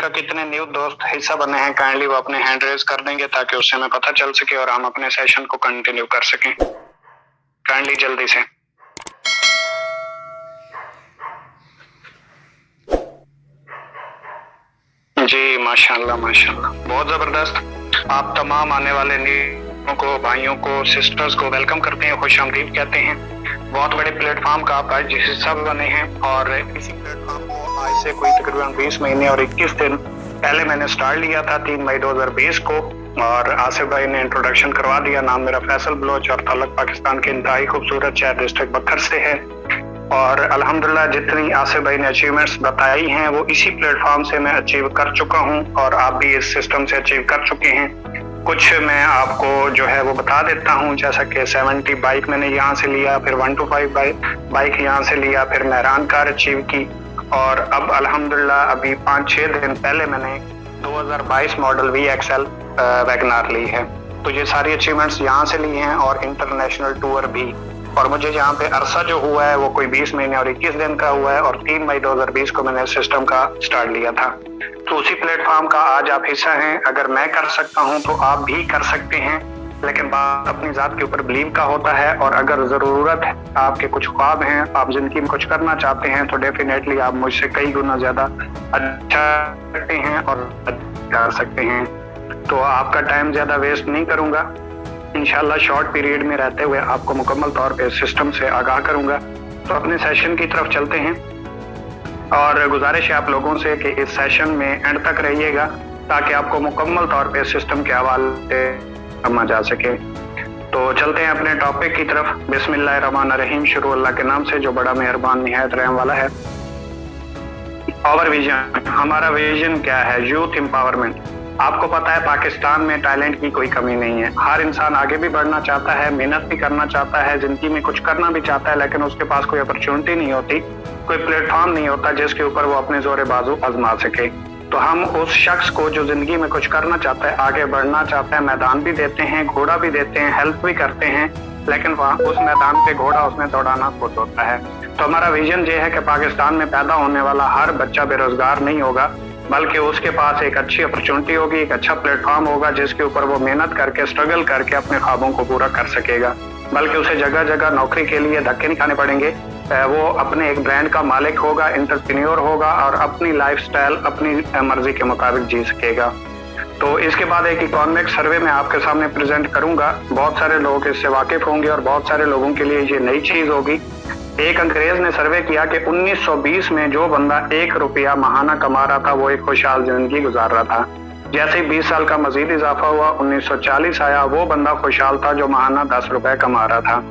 का कितने न्यू दोस्त हिस्सा बने हैं, काइंडली वो अपने हैंड रेज कर देंगे ताकि उससे हमें पता चल सके और हम अपने सेशन को कंटिन्यू कर सकें। काइंडली जल्दी से। जी माशाल्लाह माशाल्लाह, बहुत जबरदस्त। आप तमाम आने वाले न्यू को, भाइयों को, सिस्टर्स को वेलकम करते हैं, खुश आमदीद कहते हैं। बहुत बड़े प्लेटफॉर्म का आप आज हिस्सा बने हैं और इसी प्लेटफॉर्म को आज से कोई तकरीबन 20 महीने और 21 दिन पहले मैंने स्टार्ट लिया था, 3 मई 2020 को। और आसिफ भाई ने इंट्रोडक्शन करवा दिया। नाम मेरा फैसल बलोच और ताल्लुक पाकिस्तान के इंतहाई खूबसूरत शहर डिस्ट्रिक्ट बखर से है। और अल्हम्दुलिल्लाह जितनी आसिफ भाई ने अचीवमेंट्स बताई हैं वो इसी प्लेटफॉर्म से मैं अचीव कर चुका हूं और आप भी इस सिस्टम से अचीव कर चुके हैं। कुछ मैं आपको जो है वो बता देता हूं, जैसा कि 70 बाइक मैंने यहाँ से लिया, फिर 125 बाइक यहाँ से लिया, फिर मेहरान कार अचीव की और अब अल्हम्दुलिल्लाह अभी 5-6 दिन पहले मैंने 2022 मॉडल VXL वैगनार ली है। तो ये सारी अचीवमेंट्स यहाँ से ली हैं और इंटरनेशनल टूर भी। और मुझे यहाँ पे अरसा जो हुआ है वो कोई 20 महीने और 21 दिन का हुआ है और 3 मई 2020 को मैंने सिस्टम का स्टार्ट लिया था। तो उसी प्लेटफॉर्म का आज आप हिस्सा हैं। अगर मैं कर सकता हूँ तो आप भी कर सकते हैं, लेकिन बात अपनी जात के ऊपर बिलीव का होता है। और अगर जरूरत है, आपके कुछ ख्वाब हैं, आप जिंदगी में कुछ करना चाहते हैं तो डेफिनेटली आप मुझसे कई गुना ज्यादा अच्छा करते हैं और कर सकते हैं। तो आपका टाइम ज्यादा वेस्ट नहीं करूंगा, इंशाल्लाह शॉर्ट पीरियड में रहते हुए आपको मुकम्मल तौर पे सिस्टम से आगाह करूंगा। तो अपने सेशन की तरफ चलते हैं और गुजारिश है आप लोगों से कि इस सेशन में एंड तक रहिएगा ताकि आपको मुकम्मल तौर पे सिस्टम के हवाले से समझ आ सके। तो चलते हैं अपने टॉपिक की तरफ। बिस्मिल्लाहिर्रहमानिर्रहीम, शुरू अल्लाह के नाम से जो बड़ा मेहरबान निहायत रहम वाला है। आवर विजन, हमारा विजन क्या है? Youth empowerment. आपको पता है पाकिस्तान में टैलेंट की कोई कमी नहीं है। हर इंसान आगे भी बढ़ना चाहता है, मेहनत भी करना चाहता है, जिंदगी में कुछ करना भी चाहता है, लेकिन उसके पास कोई अपॉर्चुनिटी नहीं होती, कोई प्लेटफॉर्म नहीं होता जिसके ऊपर वो अपने जोरे बाजू आजमा सके। तो हम उस शख्स को जो जिंदगी में कुछ करना चाहता है, आगे बढ़ना चाहता है, मैदान भी देते हैं, घोड़ा भी देते हैं, हेल्प भी करते हैं, लेकिन वहाँ उस मैदान पे घोड़ा उसमें दौड़ाना खुद होता है। तो हमारा विजन ये है कि पाकिस्तान में पैदा होने वाला हर बच्चा बेरोजगार नहीं होगा, बल्कि उसके पास एक अच्छी अपॉर्चुनिटी होगी, एक अच्छा प्लेटफॉर्म होगा जिसके ऊपर वो मेहनत करके, स्ट्रगल करके अपने ख्वाबों को पूरा कर सकेगा। बल्कि उसे जगह जगह नौकरी के लिए धक्के नहीं खाने पड़ेंगे। वो अपने एक ब्रांड का मालिक होगा, एंटरप्रेन्योर होगा और अपनी लाइफस्टाइल अपनी मर्जी के मुताबिक जी सकेगा। तो इसके बाद एक इकोनॉमिक सर्वे में आपके सामने प्रेजेंट करूंगा। बहुत सारे लोग इससे वाकिफ होंगे और बहुत सारे लोगों के लिए ये नई चीज होगी। एक अंग्रेज ने सर्वे किया कि 1920 में जो बंदा 1 रुपया महाना कमा रहा था वो एक खुशहाल जिंदगी गुजार रहा था। जैसे ही 20 साल का मजीद इजाफा हुआ, 1940 आया, वो बंदा खुशहाल था जो महाना 10 रुपए कमा रहा था।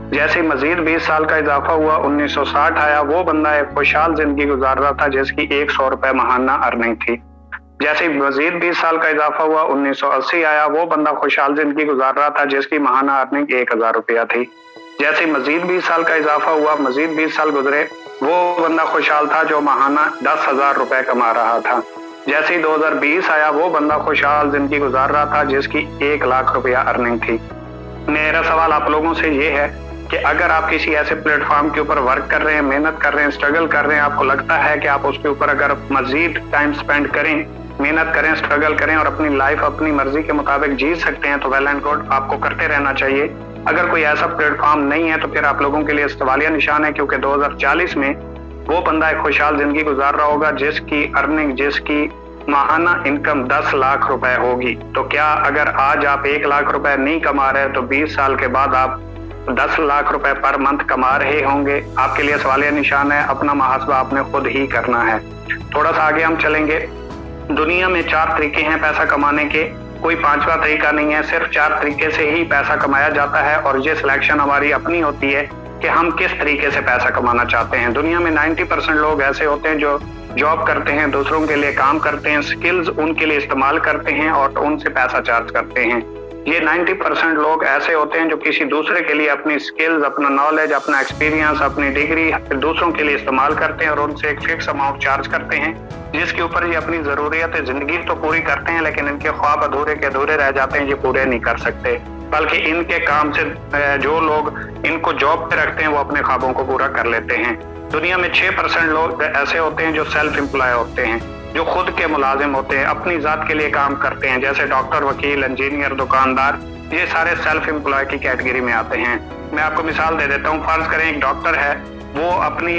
जैसे ही मजीद 20 साल का इजाफा हुआ, 1960 आया, वो बंदा एक खुशहाल जिंदगी गुजार रहा था जिसकी 100 रुपए महाना अर्निंग थी। जैसे ही मजीद 20 साल का इजाफा हुआ, 1980 आया, वो बंदा खुशहाल जिंदगी गुजार रहा था जिसकी महाना अर्निंग 1000 रुपया थी। जैसे मजीद 20 साल का इजाफा हुआ, मजीद 20 साल गुजरे, वो बंदा खुशहाल था जो महाना 10,000 रुपए कमा रहा था। जैसे ही 2020 आया, वो बंदा खुशहाल जिंदगी गुजार रहा था जिसकी 1 लाख रुपया अर्निंग थी। मेरा सवाल आप लोगों से ये है कि अगर आप किसी ऐसे प्लेटफॉर्म के ऊपर वर्क कर रहे हैं, मेहनत कर रहे हैं, स्ट्रगल कर रहे हैं, आपको लगता है कि आप उसके ऊपर अगर मजीद टाइम स्पेंड करें, मेहनत करें, स्ट्रगल करें और अपनी लाइफ अपनी मर्जी के मुताबिक जी सकते हैं तो वेल एंड गुड, आपको करते रहना चाहिए। अगर कोई ऐसा प्लेटफॉर्म नहीं है तो फिर आप लोगों के लिए सवालिया निशान है, क्योंकि 2040 में वो बंदा एक खुशहाल जिंदगी गुजार रहा होगा जिसकी अर्निंग, जिसकी माहाना इनकम 10 लाख रुपए होगी। तो क्या अगर आज आप 1 लाख रुपए नहीं कमा रहे तो 20 साल के बाद आप 10 लाख रुपए पर मंथ कमा रहे होंगे? आपके लिए सवालिया निशान है, अपना मुहासबा आपने खुद ही करना है। थोड़ा सा आगे हम चलेंगे। दुनिया में 4 तरीके हैं पैसा कमाने के, कोई 5वां तरीका नहीं है। सिर्फ 4 तरीके से ही पैसा कमाया जाता है और ये सिलेक्शन हमारी अपनी होती है कि हम किस तरीके से पैसा कमाना चाहते हैं। दुनिया में 90% लोग ऐसे होते हैं जो जॉब करते हैं, दूसरों के लिए काम करते हैं, स्किल्स उनके लिए इस्तेमाल करते हैं और उनसे पैसा चार्ज करते हैं। ये 90% लोग ऐसे होते हैं जो किसी दूसरे के लिए अपनी स्किल्स, अपना नॉलेज, अपना एक्सपीरियंस, अपनी डिग्री दूसरों के लिए इस्तेमाल करते हैं और उनसे एक फिक्स अमाउंट चार्ज करते हैं जिसके ऊपर ये अपनी जरूरियत जिंदगी तो पूरी करते हैं, लेकिन इनके ख्वाब अधूरे के अधूरे रह जाते हैं, ये पूरे नहीं कर सकते। बल्कि इनके काम से जो लोग इनको जॉब पे रखते हैं वो अपने ख्वाबों को पूरा कर लेते हैं। दुनिया में 6% लोग ऐसे होते हैं जो सेल्फ एम्प्लॉय होते हैं। जो खुद के मुलाजिम होते हैं, अपनी जात के लिए काम करते हैं, जैसे डॉक्टर, वकील, इंजीनियर, दुकानदार, ये सारे सेल्फ एम्प्लॉय की कैटेगरी में आते हैं। मैं आपको मिसाल दे देता हूँ। फर्ज करें एक डॉक्टर है, वो अपनी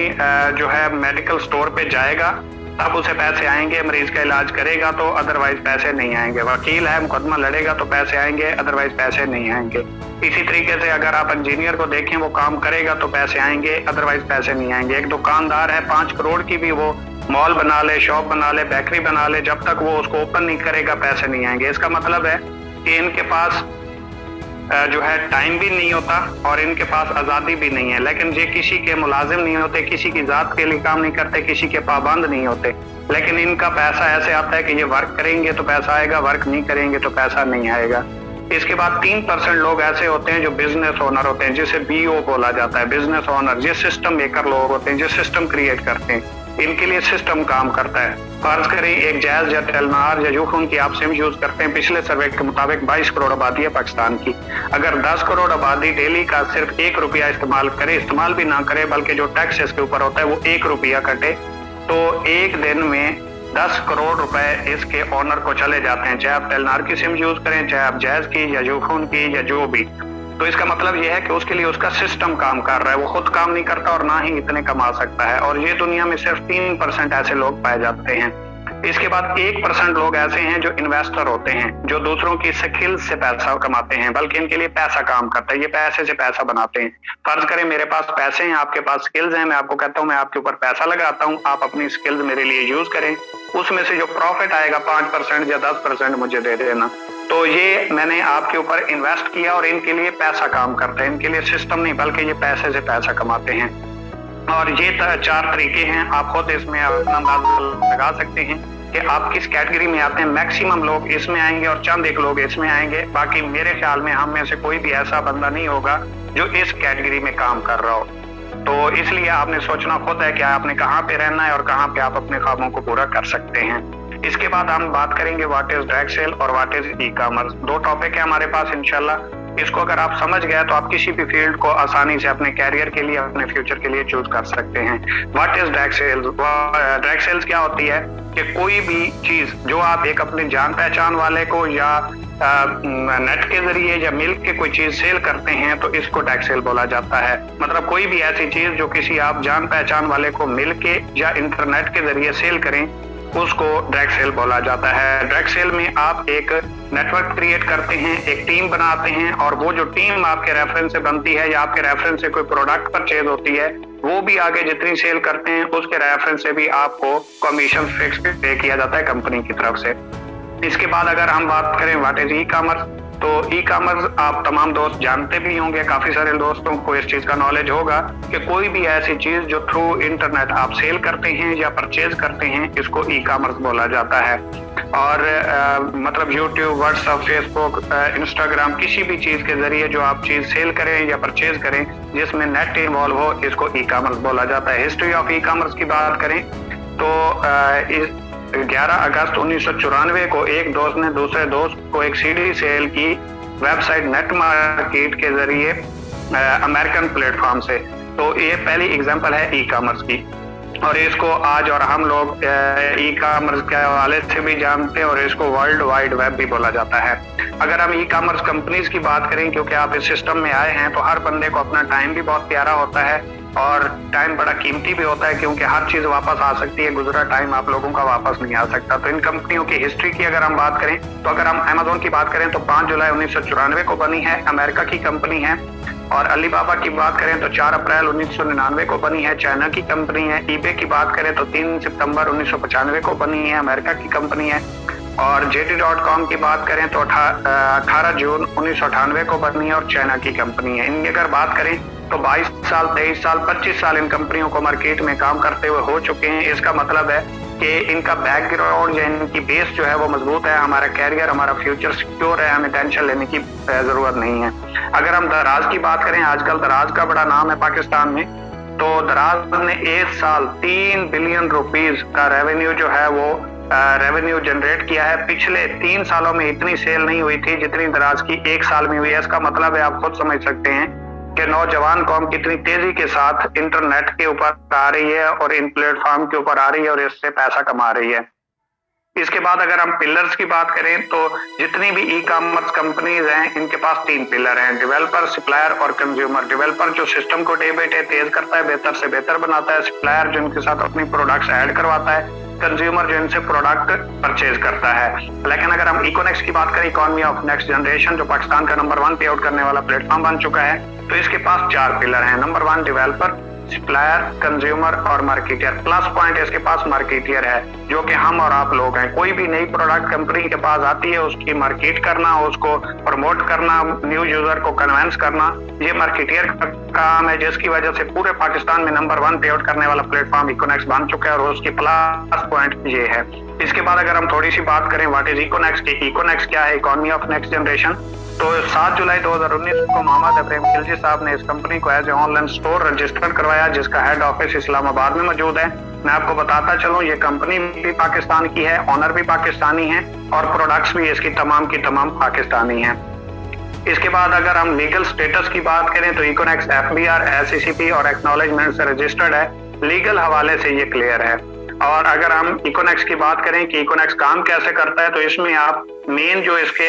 जो है मेडिकल स्टोर पे जाएगा, तब उसे पैसे आएंगे, मरीज का इलाज करेगा तो अदरवाइज पैसे नहीं आएंगे। वकील है, मुकदमा लड़ेगा तो पैसे आएंगे, अदरवाइज पैसे नहीं आएंगे। इसी तरीके से अगर आप इंजीनियर को देखें, वो काम करेगा तो पैसे आएंगे, अदरवाइज पैसे नहीं आएंगे। एक दुकानदार है, 5 करोड़ की भी वो मॉल बना ले, शॉप बना ले, बेकरी बना ले, जब तक वो उसको ओपन नहीं करेगा पैसे नहीं आएंगे। इसका मतलब है कि इनके पास जो है टाइम भी नहीं होता और इनके पास आज़ादी भी नहीं है। लेकिन ये किसी के मुलाजिम नहीं होते, किसी की जात के लिए काम नहीं करते, किसी के पाबंद नहीं होते, लेकिन इनका पैसा ऐसे आता है कि ये वर्क करेंगे तो पैसा आएगा, वर्क नहीं करेंगे तो पैसा नहीं आएगा। इसके बाद 3% लोग ऐसे होते हैं जो बिजनेस ओनर होते हैं, जिसे BO बोला जाता है, बिजनेस ओनर। ये सिस्टम मेकर लोग होते हैं, जो सिस्टम क्रिएट करते हैं, इनके लिए सिस्टम काम करता है। फर्ज करें एक जायज या टेलनार या यूफोन की आप सिम यूज करते हैं। पिछले सर्वे के मुताबिक 22 करोड़ आबादी है पाकिस्तान की। अगर 10 करोड़ आबादी डेली का सिर्फ 1 रुपया इस्तेमाल करे, इस्तेमाल भी ना करे, बल्कि जो टैक्स इसके ऊपर होता है वो 1 रुपया कटे, तो एक दिन में 10 करोड़ रुपए इसके ओनर को चले जाते हैं, चाहे आप टेलनार की सिम यूज करें, चाहे आप जायज की या यूफोन की या जो भी। तो इसका मतलब यह है कि उसके लिए उसका सिस्टम काम कर रहा है, वो खुद काम नहीं करता और ना ही इतने कमा सकता है। और ये दुनिया में सिर्फ 3% ऐसे लोग पाए जाते हैं। इसके बाद 1% लोग ऐसे हैं जो इन्वेस्टर होते हैं, जो दूसरों की स्किल से पैसा कमाते हैं, बल्कि इनके लिए पैसा काम करता है, ये पैसे से पैसा बनाते हैं। फर्ज करें मेरे पास पैसे हैं, आपके पास स्किल्स हैं, मैं आपको कहता हूं मैं आपके ऊपर पैसा लगाता हूं, आप अपनी स्किल्स मेरे लिए यूज करें, उसमें से जो प्रॉफिट आएगा 5% या 10% मुझे दे देना। तो ये मैंने आपके ऊपर इन्वेस्ट किया और इनके लिए पैसा काम करता है, इनके लिए सिस्टम नहीं, बल्कि ये पैसे से पैसा कमाते हैं। और ये 4 तरीके हैं, आप खुद इसमें अपना अंदाजा लगा सकते हैं कि आप किस कैटेगरी में आते हैं। मैक्सिमम लोग इसमें आएंगे और चंद एक लोग इसमें आएंगे। बाकी मेरे ख्याल में हम में से कोई भी ऐसा बंदा नहीं होगा जो इस कैटेगरी में काम कर रहा हो। तो इसलिए आपने सोचना खुद है कि आपने कहाँ पे रहना है और कहाँ पे आप अपने ख्वाबों को पूरा कर सकते हैं। इसके बाद हम बात करेंगे व्हाट इज डायरेक्ट सेल और what is e commerce. 2 topic है हमारे पास इंशाल्लाह। इसको अगर आप समझ गए तो आप किसी भी फील्ड को आसानी से अपने कैरियर के लिए, अपने फ्यूचर के लिए चूज कर सकते हैं। What is direct sales? Direct sales क्या होती है कि कोई भी चीज जो आप एक अपने जान पहचान वाले को या नेट के जरिए या मिल के कोई चीज सेल करते हैं तो इसको डायरेक्ट सेल बोला जाता है। मतलब कोई भी ऐसी चीज जो किसी आप जान पहचान वाले को मिल के या इंटरनेट के जरिए सेल करें, उसको डायरेक्ट सेल बोला जाता है। डायरेक्ट सेल में आप एक नेटवर्क क्रिएट करते हैं, एक टीम बनाते हैं, और वो जो टीम आपके रेफरेंस से बनती है या आपके रेफरेंस से कोई प्रोडक्ट परचेज होती है, वो भी आगे जितनी सेल करते हैं उसके रेफरेंस से भी आपको कमीशन फिक्स पे किया जाता है कंपनी की तरफ से। इसके बाद अगर हम बात करें व्हाट इज ई कॉमर्स, तो ई कॉमर्स आप तमाम दोस्त जानते भी होंगे, काफी सारे दोस्तों को इस चीज का नॉलेज होगा कि कोई भी ऐसी चीज जो थ्रू इंटरनेट आप सेल करते हैं या परचेज करते हैं, इसको ई कॉमर्स बोला जाता है। और मतलब यूट्यूब, व्हाट्सएप, फेसबुक, इंस्टाग्राम, किसी भी चीज के जरिए जो आप चीज सेल करें या परचेज करें जिसमें नेट इन्वॉल्व हो, इसको ई कॉमर्स बोला जाता है। हिस्ट्री ऑफ ई कॉमर्स की बात करें तो 11 अगस्त 1994 को एक दोस्त ने दूसरे दोस्त को एक सीडी सेल की वेबसाइट नेट मार्केट के जरिए अमेरिकन प्लेटफॉर्म से। तो ये पहली एग्जांपल है ई कॉमर्स की, और इसको आज और हम लोग ई कॉमर्स के हवाले से भी जानते हैं और इसको वर्ल्ड वाइड वेब भी बोला जाता है। अगर हम ई कॉमर्स कंपनीज की बात करें, क्योंकि आप इस सिस्टम में आए हैं, तो हर बंदे को अपना टाइम भी बहुत प्यारा होता है और टाइम बड़ा कीमती भी होता है, क्योंकि हर चीज वापस आ सकती है, गुजरा टाइम आप लोगों का वापस नहीं आ सकता। तो इन कंपनियों की हिस्ट्री की अगर हम बात करें, तो अगर हम अमेज़न की बात करें तो 5 जुलाई 1994 को बनी है, अमेरिका की कंपनी है। और अलीबाबा की बात करें तो 4 अप्रैल 1999 को बनी है, चाइना की कंपनी है। ईबे की बात करें तो 3 सितंबर 1995 को बनी है, अमेरिका की कंपनी है। और JD.com की बात करें तो 18 जून 1998 को बनी है और चाइना की कंपनी है। इनकी अगर बात करें तो 22 साल, 23 साल, 25 साल इन कंपनियों को मार्केट में काम करते हुए हो चुके हैं। इसका मतलब है कि इनका बैकग्राउंड या इनकी बेस जो है वो मजबूत है। हमारा कैरियर, हमारा फ्यूचर सिक्योर है, हमें टेंशन लेने की जरूरत नहीं है। अगर हम दराज की बात करें, आजकल दराज का बड़ा नाम है पाकिस्तान में, तो दराज ने एक साल 3 बिलियन रुपीज का रेवेन्यू जो है वो रेवेन्यू जनरेट किया है। पिछले 3 सालों में इतनी सेल नहीं हुई थी जितनी दराज की 1 साल में हुई है। इसका मतलब है आप खुद समझ सकते हैं कि नौजवान कौम कितनी तेजी के साथ इंटरनेट के ऊपर आ रही है और इन प्लेटफॉर्म के ऊपर आ रही है और इससे पैसा कमा रही है। इसके बाद अगर हम पिलर्स की बात करें तो जितनी भी ई कॉमर्स कंपनीज हैं इनके पास 3 पिलर हैं, डेवलपर, सप्लायर और कंज्यूमर। डेवलपर जो सिस्टम को डे बाई डे तेज करता है, बेहतर से बेहतर बनाता है। सप्लायर जो इनके साथ अपनी प्रोडक्ट्स ऐड करवाता है। कंज्यूमर जो इनसे प्रोडक्ट परचेज करता है। लेकिन अगर हम इकोनेक्स की बात करें, इकोनॉमी ऑफ नेक्स्ट जनरेशन, जो पाकिस्तान का नंबर 1 पे आउट करने वाला प्लेटफॉर्म बन चुका है, तो इसके पास 4 पिलर हैं। नंबर 1 डेवलपर, सप्लायर, कंज्यूमर और मार्केटियर। प्लस पॉइंट इसके पास मार्केटियर है, जो कि हम और आप लोग हैं। कोई भी नई प्रोडक्ट कंपनी के पास आती है, उसकी मार्केट करना, उसको प्रमोट करना, न्यू यूजर को कन्विंस करना, ये मार्केटियर का काम है, जिसकी वजह से पूरे पाकिस्तान में नंबर 1 पे आउट करने वाला प्लेटफॉर्म इकोनेक्स बन चुका है और उसकी प्लस पॉइंट ये है। इसके बाद अगर हम थोड़ी सी बात करें व्हाट इज इकोनेक्स की, इकोनेक्स क्या है, इकोनॉमी ऑफ नेक्स्ट जनरेशन, तो 7 जुलाई 2019 को मोहम्मद इब्राहिम खिलजी साहब ने इस कंपनी को as a online store registered करवाया, जिसका हेड ऑफिस इस्लामाबाद में मौजूद है। मैं आपको बताता चलूं, ये कंपनी भी पाकिस्तान की है, ऑनर भी पाकिस्तानी है और प्रोडक्ट्स भी इसकी तमाम की तमाम पाकिस्तानी हैं। इसके बाद अगर हम लीगल स्टेटस की बात करें तो इकोनेक्स FBR, SCCP और एक्नॉलेजमेंट से रजिस्टर्ड है। लीगल हवाले से ये क्लियर है। और अगर हम इकोनेक्स की बात करें कि इकोनेक्स काम कैसे करता है, तो इसमें आप मेन जो इसके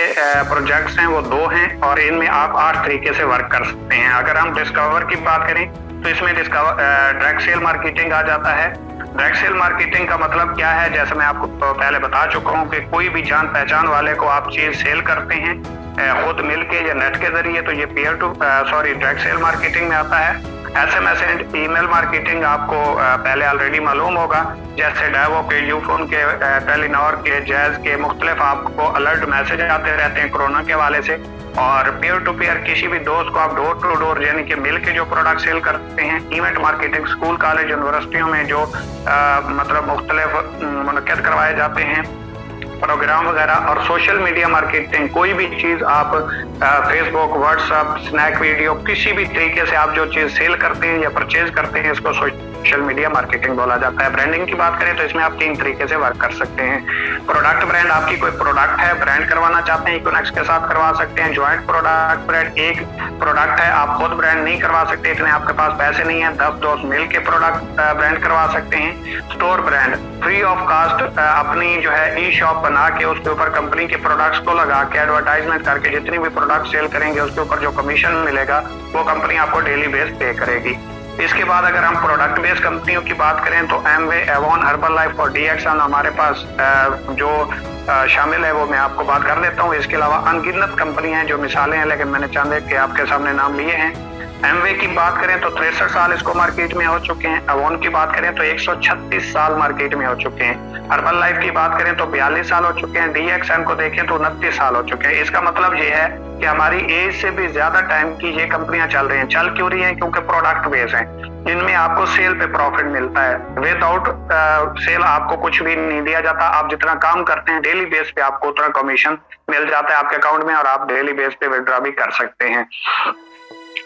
प्रोजेक्ट्स हैं वो 2 हैं और इनमें आप 8 तरीके से वर्क कर सकते हैं। अगर हम डिस्कवर की बात करें तो इसमें डायरेक्ट सेल मार्केटिंग आ जाता है। डायरेक्ट सेल मार्केटिंग का मतलब क्या है, जैसे मैं आपको पहले बता चुका हूँ कि कोई भी जान पहचान वाले को आप चीज सेल करते हैं खुद मिलके या नेट के जरिए, तो ये डायरेक्ट सेल मार्केटिंग में आता है। SMS एंड ईमेल मार्केटिंग आपको पहले ऑलरेडी मालूम होगा, जैसे डावो के, यूफोन के, टेलीनॉर के, जैज के मुख्तलिफ आपको अलर्ट मैसेज आते रहते हैं कोरोना के हवाले से। और पेयर टू पेयर किसी भी दोस्त को आप डोर टू डोर यानी कि मिल के जो प्रोडक्ट सेल करते हैं। इवेंट मार्केटिंग, स्कूल कॉलेज यूनिवर्सिटियों में जो मतलब मुख्तलिफ मुनक्किद करवाए जाते हैं प्रोग्राम वगैरह। और सोशल मीडिया मार्केटिंग, कोई भी चीज आप फेसबुक, व्हाट्सएप, स्नैक वीडियो, किसी भी तरीके से आप जो चीज सेल करते हैं या परचेज करते हैं, इसको सोशल मीडिया मार्केटिंग बोला जाता है। ब्रांडिंग की बात करें तो इसमें आप 3 तरीके से वर्क कर सकते हैं। प्रोडक्ट ब्रांड, आपकी कोई प्रोडक्ट है, ब्रांड करवाना चाहते हैं, इकोनेक्स के साथ करवा सकते हैं। ज्वाइंट प्रोडक्ट ब्रांड, एक प्रोडक्ट है, आप खुद ब्रांड नहीं करवा सकते, इतने आपके पास पैसे नहीं है, 10 दोस्त मिल के प्रोडक्ट ब्रांड करवा सकते हैं। Store brand, free of cost अपनी जो है ई शॉप बना के उसके ऊपर कंपनी के प्रोडक्ट्स को लगा के एडवर्टाइजमेंट करके जितनी भी प्रोडक्ट सेल करेंगे उसके ऊपर जो कमीशन मिलेगा वो कंपनी आपको डेली बेस पे करेगी। इसके बाद अगर हम प्रोडक्ट बेस्ड कंपनियों की बात करें तो एमवे, एवॉन, हर्बल लाइफ और डीएक्सन हमारे पास जो शामिल है वो मैं आपको बात कर देता हूँ। इसके अलावा अनगिनत कंपनियां हैं जो मिसालें हैं, लेकिन मैंने चंद के आपके सामने नाम लिए हैं। एमवे की बात करें तो 63 साल इसको मार्केट में हो चुके हैं। एवॉन की बात करें तो 136 साल मार्केट में हो चुके हैं। हर्बल लाइफ की बात करें तो 42 साल हो चुके हैं। डीएक्सन को देखें तो 29 साल हो चुके हैं। इसका मतलब ये है कि हमारी एज से भी ज्यादा टाइम की ये कंपनियां चल रही हैं। चल क्यों रही हैं? क्योंकि प्रोडक्ट बेस हैं, इनमें आपको सेल पे प्रॉफिट मिलता है। विदाउट सेल आपको कुछ भी नहीं दिया जाता। आप जितना काम करते हैं डेली बेस पे आपको उतना कमीशन मिल जाता है आपके अकाउंट में और आप डेली बेस पे विड्रॉ भी कर सकते हैं।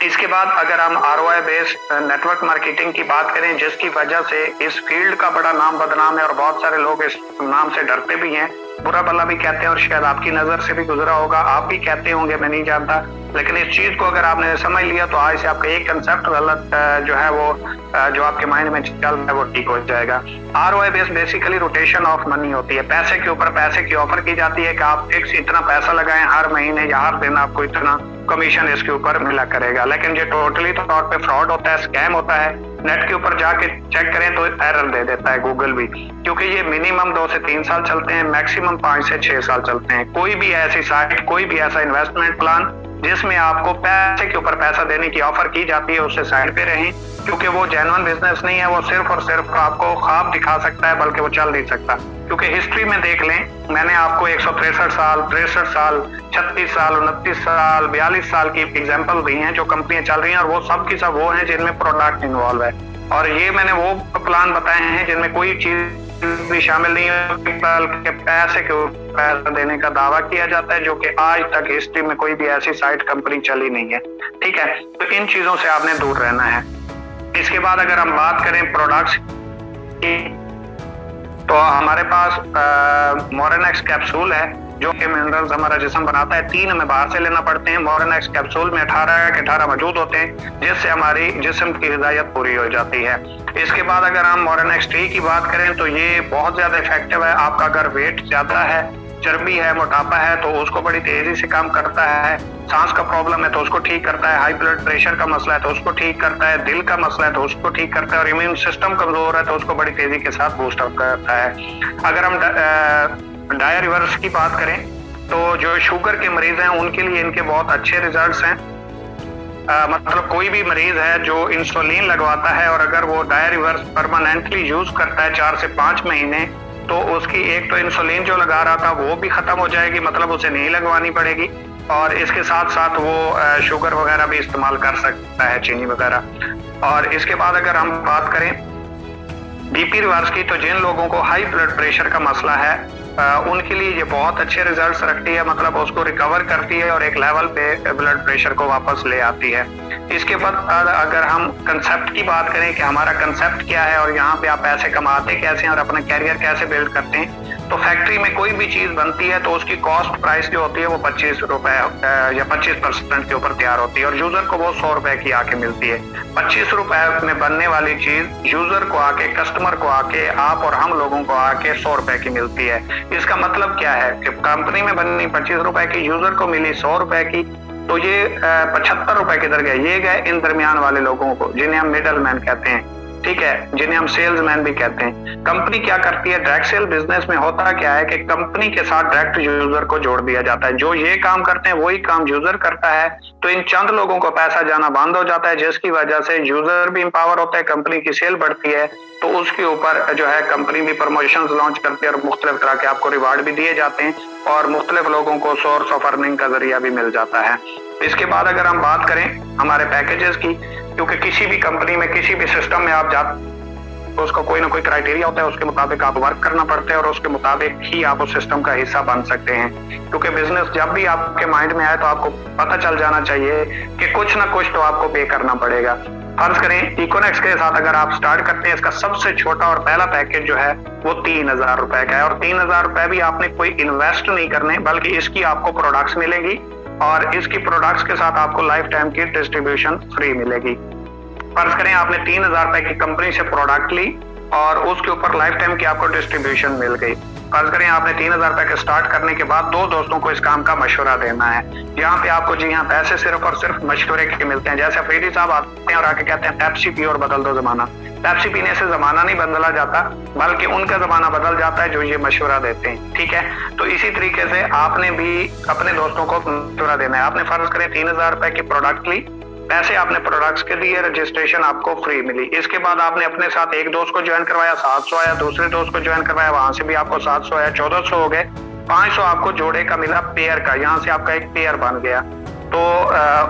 इसके बाद अगर हम ROI बेस्ड नेटवर्क मार्केटिंग की बात करें, जिसकी वजह से इस फील्ड का बड़ा नाम बदनाम है और बहुत सारे लोग इस नाम से डरते भी हैं, बुरा भला भी कहते हैं और शायद आपकी नजर से भी गुजरा होगा, आप भी कहते होंगे, मैं नहीं जानता। लेकिन इस चीज को अगर आपने समझ लिया तो आज से आपका एक कंसेप्ट गलत जो है वो जो आपके माइंड में चल रहा है वो ठीक हो जाएगा। ROI based basically rotation of money होती है। पैसे के ऊपर पैसे की ऑफर की जाती है कि आप फिक्स इतना पैसा लगाएं हर महीने या हर दिन आपको इतना कमीशन इसके ऊपर मिला करेगा। लेकिन ये टोटली तौर पे फ्रॉड होता है, स्कैम होता है। नेट के ऊपर जाके चेक करें तो एरर दे देता है गूगल भी, क्योंकि ये मिनिमम 2 से 3 साल चलते हैं, मैक्सिमम 5 से 6 साल चलते हैं। कोई भी ऐसी साइट, कोई भी ऐसा इन्वेस्टमेंट प्लान जिसमें आपको पैसे के ऊपर पैसा देने की ऑफर की जाती है उससे साइड पे रहें, क्योंकि वो जेन्युइन बिजनेस नहीं है। वो सिर्फ और सिर्फ आपको ख्वाब दिखा सकता है, बल्कि वो चल नहीं सकता। क्योंकि हिस्ट्री में देख लें, मैंने आपको 163 साल, 63 साल, 36 साल, 29 साल, 42 साल की एग्जाम्पल दी हैं जो कंपनियां चल रही हैं, और वो सब की सब वो हैं जिनमें प्रोडक्ट इन्वॉल्व है। और ये मैंने वो प्लान बताए हैं जिनमें कोई चीज भी शामिल नहीं है, बल्कि पैसे के पैसा देने का दावा किया जाता है, जो कि आज तक हिस्ट्री में कोई भी ऐसी साइट कंपनी चली नहीं है। ठीक है, तो इन चीजों से आपने दूर रहना है। इसके बाद अगर हम बात करें प्रोडक्ट्स की, तो हमारे पास मोरेनेक्स कैप्सूल है। जो कि मिनरल्स हमारा जिस्म बनाता है, 3 हमें बाहर से लेना पड़ते हैं। मोरेनेक्स कैप्सूल में 18 के 18 मौजूद होते हैं, जिससे हमारी जिस्म की हिदायत पूरी हो जाती है। इसके बाद अगर हम मोरेनेक्स टी की बात करें तो ये बहुत ज्यादा इफेक्टिव है। आपका अगर वेट ज्यादा है, चर्बी है, मोटापा है तो उसको बड़ी तेजी से काम करता है। सांस का प्रॉब्लम है तो उसको ठीक करता है। हाई ब्लड प्रेशर का मसला है तो उसको ठीक करता है। दिल का मसला है तो उसको ठीक करता है। और इम्यून सिस्टम कमजोर है तो उसको बड़ी तेजी के साथ बूस्ट अप करता है। अगर हम डाया रिवर्स की बात करें तो जो शुगर के मरीज हैं उनके लिए इनके बहुत अच्छे रिजल्ट्स हैं। मतलब कोई भी मरीज है जो इंसुलिन लगवाता है और अगर वो डाया रिवर्स परमानेंटली यूज करता है 4 से 5 महीने, तो उसकी एक तो इंसुलिन जो लगा रहा था वो भी खत्म हो जाएगी, मतलब उसे नहीं लगवानी पड़ेगी। और इसके साथ साथ वो शुगर वगैरह भी इस्तेमाल कर सकता है, चीनी वगैरह। और इसके बाद अगर हम बात करें बीपी रिवर्स की, तो जिन लोगों को हाई ब्लड प्रेशर का मसला है उनके लिए ये बहुत अच्छे रिजल्ट्स रखती है, मतलब उसको रिकवर करती है और एक लेवल पे ब्लड प्रेशर को वापस ले आती है। इसके बाद अगर हम कंसेप्ट की बात करें कि हमारा कंसेप्ट क्या है और यहाँ पे आप पैसे कमाते कैसे हैं और अपना कैरियर कैसे बिल्ड करते हैं, तो फैक्ट्री में कोई भी चीज बनती है तो उसकी कॉस्ट प्राइस जो होती है वो 25 रुपए या 25% के ऊपर तैयार होती है और यूजर को वो 100 रुपए की आके मिलती है। 25 रुपए में बनने वाली चीज यूजर को आके, कस्टमर को आके, आप और हम लोगों को आके 100 रुपए की मिलती है। इसका मतलब क्या है कि कंपनी में बननी 25 रुपए की, यूजर को मिली 100 रुपए की, तो ये 75 रुपए किधर गए? ये गए इन दरमियान वाले लोगों को, जिन्हें हम मिडल मैन कहते हैं, ठीक है, जिन्हें हम सेल्समैन भी कहते हैं। कंपनी क्या करती है? डायरेक्ट सेल बिजनेस में होता क्या है कि कंपनी के साथ डायरेक्ट यूजर को जोड़ दिया जाता है। जो ये काम करते हैं वही काम यूजर करता है, तो इन चंद लोगों को पैसा जाना बंद हो जाता है, जिसकी वजह से यूजर भी इंपावर होता है, कंपनी की सेल बढ़ती है, तो उसके ऊपर जो है कंपनी भी प्रमोशन लॉन्च करती है और मुख्तलिफ तरह के आपको रिवार्ड भी दिए जाते हैं और मुख्तलिफ लोगों को सोर्स ऑफ अर्निंग का जरिया भी मिल जाता है। इसके बाद अगर हम बात करें हमारे पैकेजेस की, क्योंकि किसी भी कंपनी में, किसी भी सिस्टम में आप जाते तो उसका कोई ना कोई क्राइटेरिया होता है, उसके मुताबिक आप वर्क करना पड़ता है और उसके मुताबिक ही आप उस सिस्टम का हिस्सा बन सकते हैं। क्योंकि बिजनेस जब भी आपके माइंड में आए तो आपको पता चल जाना चाहिए कि कुछ ना कुछ तो आपको पे करना पड़ेगा। फर्ज करें इकोनेक्स के साथ अगर आप स्टार्ट करते हैं, इसका सबसे छोटा और पहला पैकेज जो है वो 3000 रुपए का है और 3000 रुपए भी आपने कोई इन्वेस्ट नहीं करने, बल्कि इसकी आपको प्रोडक्ट्स मिलेंगी और इसकी प्रोडक्ट्स के साथ आपको लाइफ टाइम की डिस्ट्रीब्यूशन फ्री मिलेगी। फर्ज करें आपने 3000 रुपए की कंपनी से प्रोडक्ट ली और उसके ऊपर लाइफ टाइम की आपको डिस्ट्रीब्यूशन मिल गई। फर्ज करें आपने 3000 रुपए के स्टार्ट करने के बाद 2 दोस्तों को इस काम का मशवरा देना है। यहाँ पे आपको जी हाँ पैसे सिर्फ और सिर्फ मशवरे के मिलते हैं। जैसे अफरीदी साहब आते हैं और आके कहते हैं पेप्सी पियो और बदल दो जमाना। पेप्सी पीने से जमाना नहीं बदला जाता, बल्कि उनका जमाना बदल जाता है जो ये मशवरा देते हैं, ठीक है। तो इसी तरीके से आपने भी अपने दोस्तों को मशवरा देना है। आपने फर्ज करें 3000 रुपए की प्रोडक्ट ली, पैसे आपने प्रोडक्ट्स के दिए, रजिस्ट्रेशन आपको फ्री मिली। इसके बाद आपने अपने साथ एक दोस्त को ज्वाइन करवाया, 700 आया, दूसरे दोस्त को ज्वाइन करवाया, वहां से भी आपको 700 आया, 1400 हो गए, 500 आपको जोड़े का मिला पेयर का, यहाँ से आपका एक पेयर बन गया, तो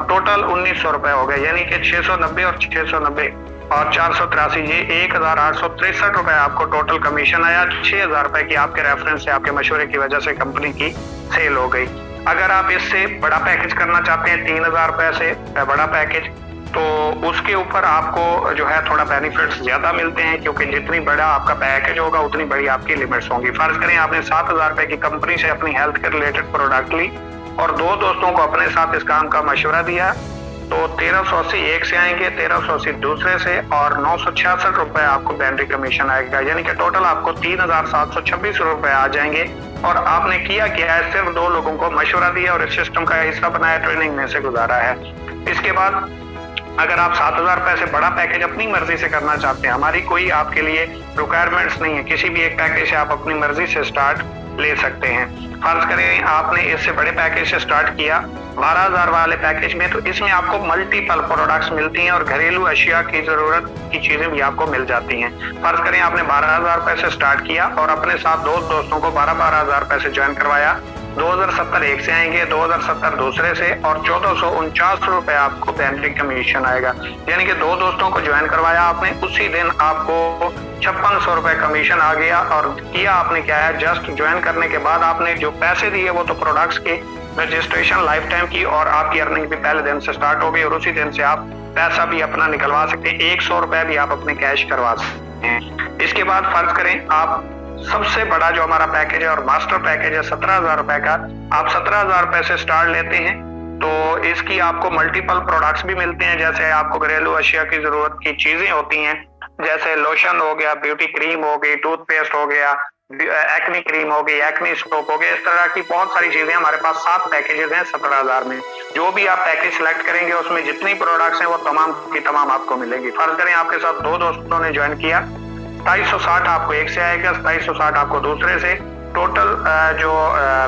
टोटल 1900 रुपए हो गए। यानी कि 690 और 690 और 483, ये 1863 रुपए आपको टोटल कमीशन आया। 6000 रुपए की आपके रेफरेंस से, आपके मशवरे की वजह से कंपनी की सेल हो गई। अगर आप इससे बड़ा पैकेज करना चाहते हैं, 3000 रुपए से बड़ा पैकेज, तो उसके ऊपर आपको जो है थोड़ा बेनिफिट्स ज्यादा मिलते हैं, क्योंकि जितनी बड़ा आपका पैकेज होगा उतनी बड़ी आपकी लिमिट्स होंगी। फर्ज करें आपने 7000 रुपए की कंपनी से अपनी हेल्थ के रिलेटेड प्रोडक्ट ली और 2 दोस्तों को अपने साथ इस काम का मशवरा दिया, तो 1380 एक से आएंगे, 1380 दूसरे से और 966 रुपए आपको बैटरी कमीशन आएगा। यानी कि टोटल आपको 3726 रुपए आ जाएंगे। और आपने किया क्या है? सिर्फ 2 लोगों को मशवरा दिया और इस सिस्टम का हिस्सा बनाया, ट्रेनिंग में से गुजारा है। इसके बाद अगर आप 7000 रुपए से बड़ा पैकेज अपनी मर्जी से करना चाहते हैं, हमारी कोई आपके लिए रिक्वायरमेंट्स नहीं है, किसी भी एक पैकेज से आप अपनी मर्जी से स्टार्ट ले सकते हैं। फर्ज करें आपने इससे बड़े पैकेज से स्टार्ट किया 12000 वाले पैकेज में, तो इसमें आपको मल्टीपल प्रोडक्ट्स मिलती हैं और घरेलू अशिया की जरूरत की चीजें भी आपको मिल जाती हैं। फर्ज करें आपने 12000 रुपए से स्टार्ट किया और अपने साथ 2 दोस्तों को 12,000 रुपए से ज्वाइन करवाया, 2070 एक से आएंगे, 2070 दूसरे से और 1449 रुपए आपको बैटरी कमीशन आएगा। यानी कि 2 दोस्तों को ज्वाइन करवाया आपने, उसी दिन आपको 5600 रुपए कमीशन आ गया। और किया आपने क्या है? जस्ट ज्वाइन करने के बाद आपने जो पैसे दिए वो तो प्रोडक्ट्स के रजिस्ट्रेशन लाइफ टाइम की और आपकी अर्निंग भी पहले दिन से स्टार्ट हो गई और उसी दिन से आप पैसा भी अपना निकलवा सकते हैं, 100 रुपए भी आप अपने कैश करवा सकते हैं। इसके बाद फर्ज करें आप सबसे बड़ा जो हमारा पैकेज है और मास्टर पैकेज है 17,000 रुपए का, आप 17,000 रुपए से स्टार्ट लेते हैं तो इसकी आपको मल्टीपल प्रोडक्ट्स भी मिलते हैं। जैसे आपको घरेलू अशिया की जरूरत की चीजें होती हैं, जैसे लोशन हो गया, ब्यूटी क्रीम हो गई, टूथपेस्ट हो गया, एक्नी क्रीम हो गई, एक्नी सोप हो गया, इस तरह की बहुत सारी चीजें हमारे पास 7 पैकेजेस हैं 17,000 में। जो भी आप पैकेज सिलेक्ट करेंगे उसमें जितनी प्रोडक्ट्स हैं वो तमाम की तमाम आपको मिलेगी। फर्ज करें आपके साथ 2 दोस्तों ने ज्वाइन किया, 2760 आपको एक से आएगा, 2760 आपको दूसरे से। टोटल जो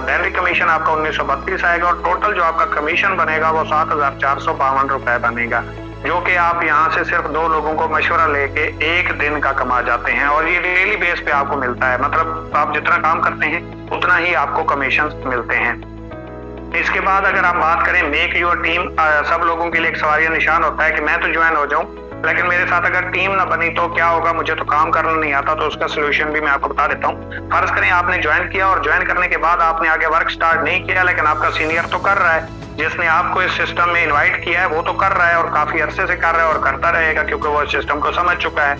बैनरी कमीशन आपका 1932 आएगा और टोटल जो आपका कमीशन बनेगा वो 7,452 रुपए बनेगा, जो कि आप यहाँ से सिर्फ 2 लोगों को मशवरा लेके 1 दिन का कमा जाते हैं और ये डेली बेस पे आपको मिलता है। मतलब आप जितना काम करते हैं उतना ही आपको कमीशन मिलते हैं। इसके बाद अगर आप बात करें मेक योर टीम, सब लोगों के लिए एक सवालिया निशान होता है कि मैं तो ज्वाइन हो जाऊं लेकिन मेरे साथ अगर टीम ना बनी तो क्या होगा, मुझे तो काम करना नहीं आता। तो उसका सोल्यूशन भी मैं आपको बता देता हूँ। फर्ज करें आपने ज्वाइन किया और ज्वाइन करने के बाद आपने आगे वर्क स्टार्ट नहीं किया, लेकिन आपका सीनियर तो कर रहा है, जिसने आपको इस सिस्टम में इन्वाइट किया है वो तो कर रहा है और काफी अरसे से कर रहा है और करता रहेगा क्योंकि वो सिस्टम को समझ चुका है।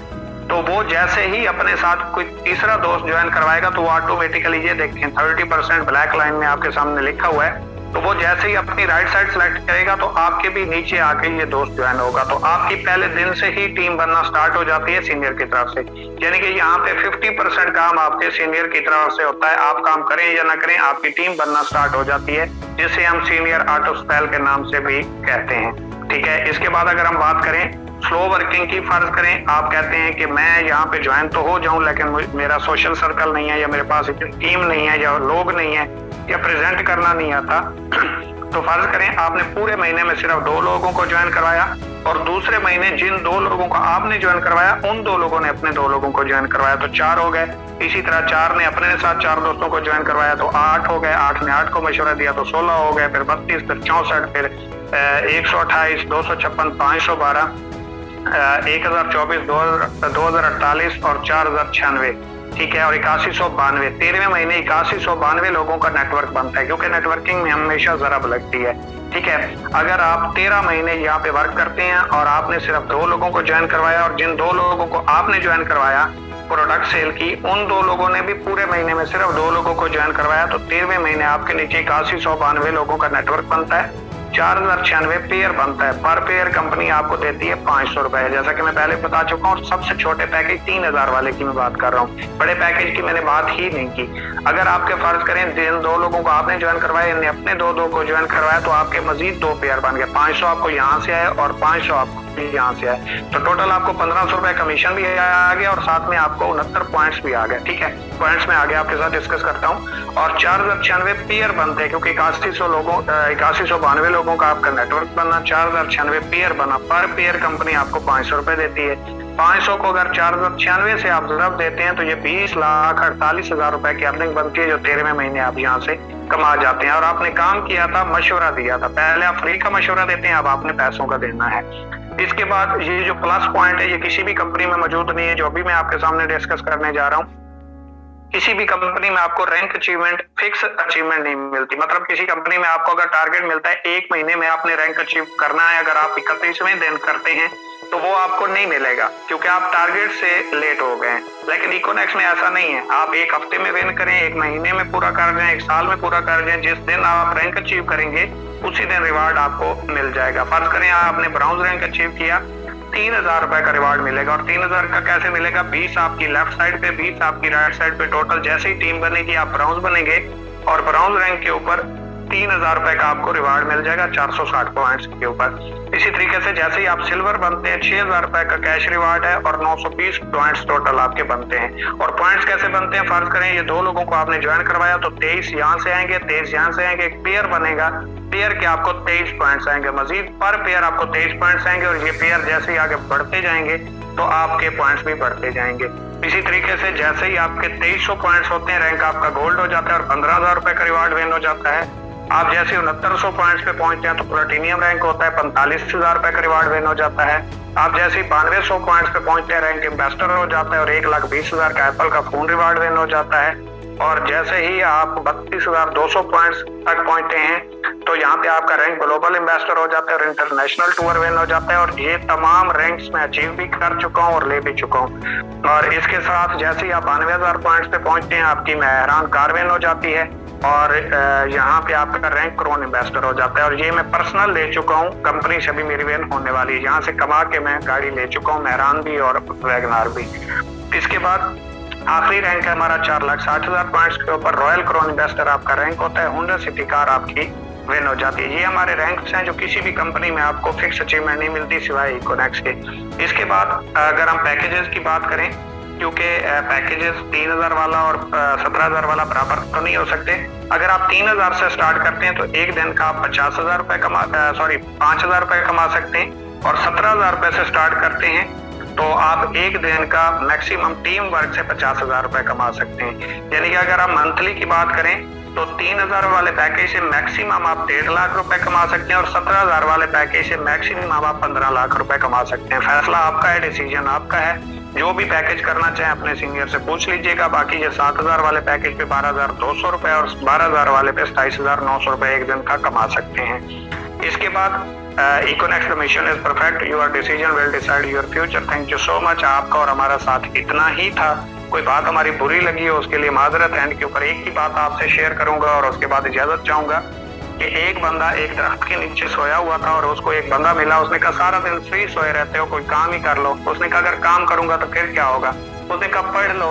तो वो जैसे ही अपने साथ कोई तीसरा दोस्त ज्वाइन करवाएगा तो वो ऑटोमेटिकली, ये देखें 30% ब्लैक लाइन में आपके सामने लिखा हुआ है, तो वो जैसे ही अपनी राइट साइड सेलेक्ट करेगा तो आपके भी नीचे आके ये दोस्त ज्वाइन होगा। तो आपकी पहले दिन से ही टीम बनना स्टार्ट हो जाती है सीनियर की तरफ से, यानी कि यहाँ पे 50% काम आपके सीनियर की तरफ से होता है। आप काम करें या ना करें आपकी टीम बनना स्टार्ट हो जाती है, जिसे हम सीनियर ऑटो स्पेल के नाम से भी कहते हैं। ठीक है, इसके बाद अगर हम बात करें स्लो वर्किंग की, फर्ज करें आप कहते हैं कि मैं यहाँ पे ज्वाइन तो हो जाऊं लेकिन मेरा सोशल सर्कल नहीं है या मेरे पास इतनी टीम नहीं है या लोग नहीं है या प्रेजेंट करना नहीं आता तो फर्ज करें आपने पूरे महीने में सिर्फ 2 लोगों को ज्वाइन करवाया और दूसरे महीने जिन 2 लोगों को आपने ज्वाइन करवाया उन 2 लोगों ने अपने 2 लोगों को ज्वाइन करवाया तो 4 हो गए। इसी तरह 4 ने अपने साथ 4 दोस्तों को ज्वाइन करवाया तो 8 हो गए, 8 ने 8 को मशवरा दिया तो 16 हो गए, फिर 32, फिर 64, फिर 128, 256, 512, 1024, 2048 और 4096। ठीक है, और 8192, 13वें महीने 8192 लोगों का नेटवर्क बनता है क्योंकि नेटवर्किंग में हमेशा जरब लगती है। ठीक है, अगर आप 13 महीने यहाँ पे वर्क करते हैं और आपने सिर्फ 2 लोगों को ज्वाइन करवाया और जिन 2 लोगों को आपने ज्वाइन करवाया प्रोडक्ट सेल की, उन 2 लोगों ने भी पूरे महीने में सिर्फ 2 लोगों को ज्वाइन करवाया तो 13वें महीने आपके नीचे 8192 लोगों का नेटवर्क बनता है, 4096 पेयर बनता है। पर पेयर कंपनी आपको देती है 500 रुपए, जैसा कि मैं पहले बता चुका हूँ। सबसे छोटे पैकेज 3000 वाले की मैं बात कर रहा हूँ, बड़े पैकेज की मैंने बात ही नहीं की। अगर आपके फर्ज करें जिन 2 लोगों को आपने ज्वाइन करवाया, इनने अपने 2 को ज्वाइन करवाया तो आपके मजीद 2 पेयर बन गए, 500 आपको यहाँ से आए और 500 आपको यहाँ से आए, तो टोटल आपको 1500 रुपए कमीशन भी आ गया और साथ में आपको 69 पॉइंट्स भी आ गए। ठीक है, पॉइंट्स में आगे आपके साथ डिस्कस करता हूँ। और 4096 पेयर बनते हैं क्योंकि 8192 लोगों का आपका नेटवर्क बना, 4096 पेयर बना। पर पेयर कंपनी आपको 500 रुपए देती है। 500 को अगर 4096 से आप जरूर देते हैं तो ये 20,48,000 रुपए की अर्निंग बनती है, जो 13वें महीने आप यहाँ से कमा जाते हैं। और आपने काम किया था, मशवरा दिया था, पहले आप फ्री का मशवरा देते हैं, अब आपने पैसों का देना है। इसके बाद ये जो प्लस पॉइंट है ये किसी भी कंपनी में मौजूद नहीं है, जो अभी मैं आपके सामने डिस्कस करने जा रहा हूँ। किसी भी कंपनी में आपको रैंक अचीवमेंट, फिक्स अचीवमेंट नहीं मिलती। मतलब किसी कंपनी में आपको अगर टारगेट मिलता है 1 महीने में आपने रैंक अचीव करना है, अगर आप 31वें दिन करते हैं तो वो आपको नहीं मिलेगा क्योंकि आप टारगेट से लेट हो गए। लेकिन इकोनेक्स में ऐसा नहीं है, आप 1 हफ्ते में विन करें, 1 महीने में पूरा कर जाएं, 1 साल में पूरा कर जाएं, जिस दिन आप रैंक अचीव करेंगे उसी दिन रिवार्ड आपको मिल जाएगा। फर्ज करें आपने ब्राउन्ज रैंक अचीव किया, 3000 रुपए का रिवार्ड मिलेगा। और 3000 का कैसे मिलेगा, 20 आपकी लेफ्ट साइड पे, 20 आपकी राइट साइड पे, टोटल जैसे ही टीम बनेगी आप ब्राउन्ज बनेंगे और ब्राउन्ज रैंक के ऊपर 3000 रुपए का आपको रिवार्ड मिल जाएगा 460 पॉइंट्स के ऊपर। इसी तरीके से जैसे ही आप सिल्वर बनते हैं 6000 रुपए का कैश रिवार्ड है और 920 पॉइंट्स टोटल आपके बनते हैं। और पॉइंट्स कैसे बनते हैं, फर्ज करें ये 2 लोगों को आपने ज्वाइन करवाया तो 23 यहाँ से आएंगे, 23 यहाँ से आएंगे, एक पेयर बनेगा, पेयर के आपको 23 पॉइंट्स आएंगे, मजीद पर पेयर आपको 23 पॉइंट्स आएंगे और ये पेयर जैसे ही आगे बढ़ते जाएंगे तो आपके पॉइंट्स भी बढ़ते जाएंगे। इसी तरीके से जैसे ही आपके 2300 पॉइंट्स होते हैं रैंक आपका गोल्ड हो जाता है और 15000 रुपए का रिवार्ड विन हो जाता है। आप जैसे 6900 पॉइंट्स पे पहुंचते हैं तो प्लैटिनियम रैंक होता है, 45,000 रुपए का रिवार्ड विन हो जाता है। आप जैसे ही 9200 पॉइंट्स पे पहुंचते हैं रैंक एम्बेसडर हो जाता है और 1,20,000 का एप्पल का फोन रिवार्ड विन हो जाता है। और जैसे ही आप 32,200 पॉइंट्स तक पहुंचते हैं तो यहाँ पे आपका रैंक ग्लोबल इन्वेस्टर हो जाता है और इंटरनेशनल टूर विन हो जाता है। और ये तमाम रैंक्स मैं अचीव भी कर चुका हूँ और ले भी चुका हूँ। और इसके साथ जैसे ही आप 92,000 पॉइंट्स पे पहुंचते हैं आपकी मेहरान कार विन हो जाती है और यहाँ पे आपका रैंक क्रोन इन्वेस्टर हो जाता है। और ये मैं पर्सनल ले चुका हूँ, कंपनी से भी मेरी विन होने वाली है, यहाँ से कमा के मैं गाड़ी ले चुका हूँ, मेहरान भी और वैगनार भी। इसके बाद आखिरी रैंक है हमारा 4,60,000 पॉइंट्स के ऊपर रॉयल क्रोन इन्वेस्टर आपका रैंक होता है, होंडा सिटी कार आपकी विन हो जाती है। ये हमारे रैंक्स हैं जो किसी भी कंपनी में आपको फिक्स अचीवमेंट नहीं मिलती सिवाय इकोनेक्स के। इसके बाद अगर हम पैकेजेस की बात करें, क्योंकि पैकेजेस 3,000 वाला और 17,000 वाला बराबर तो नहीं हो सकते। अगर आप 3,000 से स्टार्ट करते हैं तो एक दिन का आप 50,000 रुपए 5,000 रुपए कमा सकते हैं। और 17,000 रुपए से स्टार्ट करते हैं तो आप एक दिन का मैक्सिमम टीम वर्क से 50,000 रुपए कमा सकते हैं। यानी कि अगर आप मंथली की बात करें तो 3,000 वाले पैकेज से मैक्सिमम आप 1.5 लाख रुपए कमा सकते हैं और 17,000 वाले पैकेज से मैक्सिमम आप 15 लाख रुपए कमा सकते हैं। फैसला आपका है, डिसीजन आपका है। जो भी पैकेज करना चाहे अपने सीनियर से पूछ लीजिएगा। बाकी ये 7,000 वाले पैकेज पे 12,200 रुपए और 12,000 वाले पे 27,900 रुपए एक दिन का कमा सकते हैं। इसके बाद इकोनेक्स the mission is perfect, your decision will decide your future. Thank you so much. आपका और हमारा साथ इतना ही था। कोई बात हमारी बुरी लगी हो उसके लिए माजरत। एंड के ऊपर एक ही बात आपसे शेयर करूंगा और उसके बाद इजाजत चाहूंगा कि एक बंदा एक दरख्त के नीचे सोया हुआ था और उसको एक बंदा मिला। उसने कहा सारा दिन फ्री सोए रहते हो, कोई काम ही कर लो। उसने कहा अगर काम करूंगा तो फिर क्या होगा? उसने कहा पढ़ लो।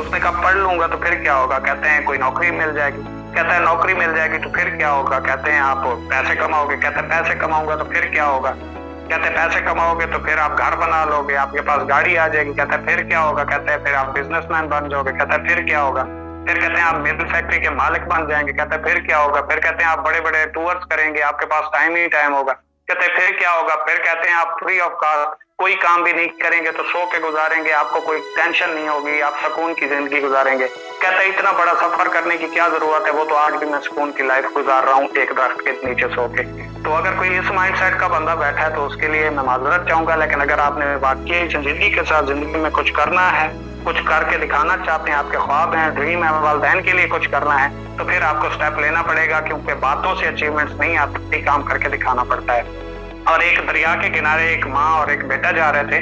उसने कहा पढ़ लूंगा तो फिर क्या होगा? कहते हैं कोई नौकरी मिल जाएगी। कहता है नौकरी मिल जाएगी तो फिर क्या होगा? कहते हैं आप पैसे कमाओगे। कहते हैं पैसे कमाऊंगा तो फिर क्या होगा? कहते हैं पैसे कमाओगे तो फिर आप घर बना लोगे, आपके पास गाड़ी आ जाएगी। कहता है फिर क्या होगा? कहते हैं फिर आप बिजनेसमैन बन जाओगे। कहता है फिर क्या होगा? फिर कहते हैं आप मिल फैक्ट्री के मालिक बन जाएंगे। कहते हैं फिर क्या होगा? फिर कहते हैं आप बड़े बड़े टूर्स करेंगे, आपके पास टाइम ही टाइम होगा। कहते हैं फिर क्या होगा? फिर कहते हैं आप फ्री ऑफ कॉस्ट कोई काम भी नहीं करेंगे तो सो के गुजारेंगे, आपको कोई टेंशन नहीं होगी, आप सुकून की जिंदगी गुजारेंगे। कहते हैं इतना बड़ा सफर करने की क्या जरूरत है, वो तो आज भी मैं सुकून की लाइफ गुजार रहा हूँ एक दरख्त के नीचे सो के। तो अगर कोई इस माइंडसेट का बंदा बैठा है तो उसके लिए मैं माजरत चाहूंगा। लेकिन अगर आपने वाकई जिंदगी के साथ जिंदगी में कुछ करना है, कुछ करके दिखाना चाहते हैं, आपके ख्वाब हैं, ड्रीम है, वालिदैन के लिए कुछ करना है, तो फिर आपको स्टेप लेना पड़ेगा। क्योंकि बातों से अचीवमेंट्स नहीं आती, काम करके दिखाना पड़ता है। और एक दरिया के किनारे एक माँ और एक बेटा जा रहे थे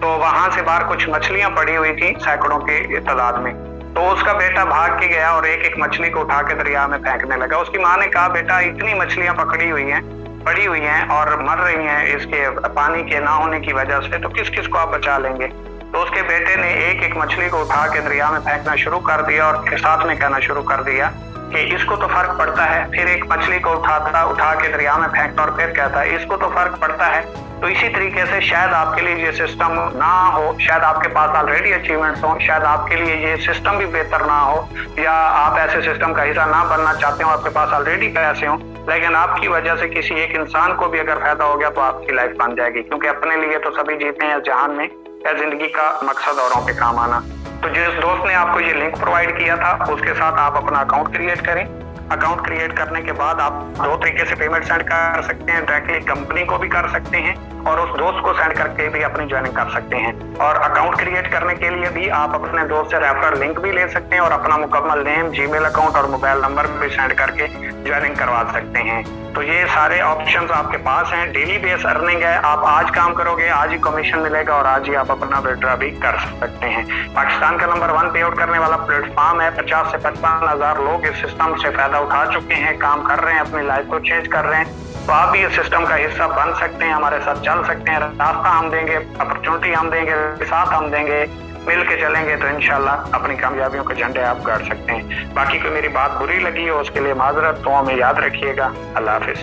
तो वहां से बाहर कुछ मछलियां पड़ी हुई थी सैकड़ों की तादाद में। तो उसका बेटा भाग के गया और एक एक मछली को उठा के दरिया में फेंकने लगा। उसकी माँ ने कहा बेटा इतनी मछलियां पड़ी हुई हैं और मर रही हैं इसके पानी के ना होने की वजह से, तो किस किस को आप बचा लेंगे? तो उसके बेटे ने एक एक मछली को उठा के दरिया में फेंकना शुरू कर दिया और साथ में कहना शुरू कर दिया कि इसको तो फर्क पड़ता है। फिर एक मछली को उठा के दरिया में फेंकता और फिर कहता है इसको तो फर्क पड़ता है। तो इसी तरीके से शायद आपके लिए ये सिस्टम ना हो, शायद आपके पास ऑलरेडी अचीवमेंट्स हो, शायद आपके लिए ये सिस्टम भी बेहतर ना हो, या आप ऐसे सिस्टम का हिस्सा ना बनना चाहते हो, आपके पास ऑलरेडी पैसे हो, लेकिन आपकी वजह से किसी एक इंसान को भी अगर फायदा हो गया तो आपकी लाइफ बन जाएगी। क्योंकि अपने लिए तो सभी जीते हैं जहान में, या जिंदगी का मकसद औरों पे काम आना। तो जिस दोस्त ने आपको ये लिंक प्रोवाइड किया था उसके साथ आप अपना अकाउंट क्रिएट करें। अकाउंट क्रिएट करने के बाद आप दो तरीके से पेमेंट सेंड कर सकते हैं, डायरेक्टली कंपनी को भी कर सकते हैं और उस दोस्त को सेंड करके भी अपनी ज्वाइनिंग कर सकते हैं। और अकाउंट क्रिएट करने के लिए भी आप अपने दोस्त से रेफरल लिंक भी ले सकते हैं और अपना मुकम्मल नेम, जीमेल अकाउंट और मोबाइल नंबर भी सेंड करके ज्वाइनिंग करवा सकते हैं। तो ये सारे ऑप्शंस आपके पास हैं। डेली बेस अर्निंग है, आप आज काम करोगे आज ही कमीशन मिलेगा और आज ही आप अपना विड्रॉ भी कर सकते हैं। पाकिस्तान का नंबर 1 पे आउट करने वाला प्लेटफॉर्म है। 50 से 55 हजार लोग इस सिस्टम से फायदा उठा चुके हैं, काम कर रहे हैं, अपनी लाइफ को चेंज कर रहे हैं। तो आप भी इस सिस्टम का हिस्सा बन सकते हैं, हमारे साथ चल सकते हैं। रास्ता हम देंगे, अपॉर्चुनिटी हम देंगे, साथ हम देंगे, मिल के चलेंगे तो इंशाल्लाह अपनी कामयाबियों के झंडे आप गाड़ सकते हैं। बाकी कोई मेरी बात बुरी लगी हो उसके लिए माजरत, तो हमें याद रखिएगा। अल्लाह हाफिज।